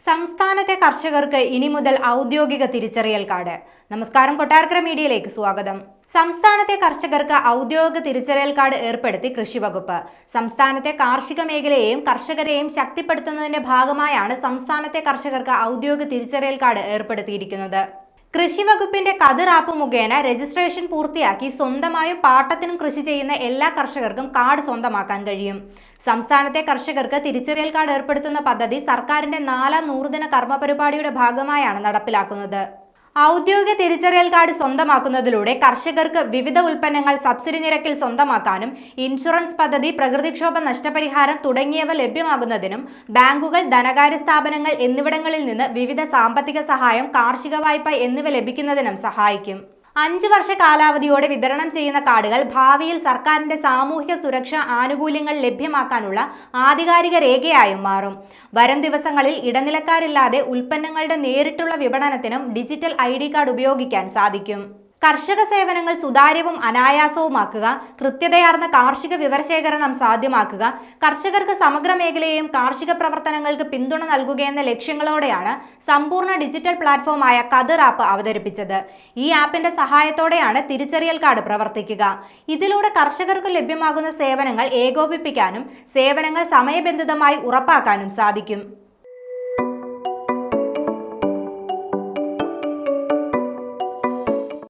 സംസ്ഥാനത്തെ കർഷകർക്ക് ഇനി മുതൽ ഔദ്യോഗിക തിരിച്ചറിയൽ കാർഡ്. നമസ്കാരം, കൊട്ടാരക്കര മീഡിയയിലേക്ക് സ്വാഗതം. സംസ്ഥാനത്തെ കർഷകർക്ക് ഔദ്യോഗിക തിരിച്ചറിയൽ കാർഡ് ഏർപ്പെടുത്തി കൃഷിവകുപ്പ്. സംസ്ഥാനത്തെ കാർഷിക മേഖലയെയും കർഷകരെയും ശക്തിപ്പെടുത്തുന്നതിന്റെ ഭാഗമായാണ് സംസ്ഥാനത്തെ കർഷകർക്ക് ഔദ്യോഗിക തിരിച്ചറിയൽ കാർഡ് ഏർപ്പെടുത്തിയിരിക്കുന്നത്. കൃഷിവകുപ്പിന്റെ കതിർ ആപ്പ് മുഖേന രജിസ്ട്രേഷൻ പൂർത്തിയാക്കി സ്വന്തമായും പാട്ടത്തിനും കൃഷി ചെയ്യുന്ന എല്ലാ കർഷകർക്കും കാർഡ് സ്വന്തമാക്കാൻ കഴിയും. സംസ്ഥാനത്തെ കർഷകർക്ക് തിരിച്ചറിയൽ കാർഡ് ഏർപ്പെടുത്തുന്ന പദ്ധതി സർക്കാരിന്റെ 4ാം നൂറുദിന കർമ്മ പരിപാടിയുടെ ഭാഗമായാണ് നടപ്പിലാക്കുന്നത്. ഔദ്യോഗിക തിരിച്ചറിയൽ കാർഡ് സ്വന്തമാക്കുന്നതിലൂടെ കർഷകർക്ക് വിവിധ ഉൽപ്പന്നങ്ങൾ സബ്സിഡി നിരക്കിൽ സ്വന്തമാക്കാനും ഇൻഷുറൻസ് പദ്ധതി, പ്രകൃതിക്ഷോഭ നഷ്ടപരിഹാരം തുടങ്ങിയവ ലഭ്യമാകുന്നതിനും ബാങ്കുകൾ, ധനകാര്യ സ്ഥാപനങ്ങൾ എന്നിവിടങ്ങളിൽ നിന്ന് വിവിധ സാമ്പത്തിക സഹായം, കാർഷിക വായ്പ എന്നിവ ലഭിക്കുന്നതിനും സഹായിക്കും. 5 വർഷ കാലാവധിയോടെ വിതരണം ചെയ്യുന്ന കാർഡുകൾ ഭാവിയിൽ സർക്കാരിന്റെ സാമൂഹിക സുരക്ഷാ ആനുകൂല്യങ്ങൾ ലഭ്യമാക്കാനുള്ള ആധികാരിക രേഖയായും മാറും. വരും ദിവസങ്ങളിൽ ഇടനിലക്കാരില്ലാതെ ഉൽപ്പന്നങ്ങളുടെ നേരിട്ടുള്ള വിപണനത്തിനും ഡിജിറ്റൽ ID കാർഡ് ഉപയോഗിക്കാൻ സാധിക്കും. കർഷക സേവനങ്ങൾ സുതാര്യവും അനായാസവുമാക്കുക, കൃത്യതയാർന്ന കാർഷിക വിവരശേഖരണം സാധ്യമാക്കുക, കർഷകർക്ക് സമഗ്ര മേഖലയെയും കാർഷിക പ്രവർത്തനങ്ങൾക്ക് പിന്തുണ നൽകുകയെന്ന ലക്ഷ്യങ്ങളോടെയാണ് സമ്പൂർണ്ണ ഡിജിറ്റൽ പ്ലാറ്റ്ഫോമായ കതിർ ആപ്പ് അവതരിപ്പിച്ചത്. ഈ ആപ്പിന്റെ സഹായത്തോടെയാണ് തിരിച്ചറിയൽ കാർഡ് പ്രവർത്തിക്കുക. ഇതിലൂടെ കർഷകർക്ക് ലഭ്യമാകുന്ന സേവനങ്ങൾ ഏകോപിപ്പിക്കാനും സേവനങ്ങൾ സമയബന്ധിതമായി ഉറപ്പാക്കാനും സാധിക്കും.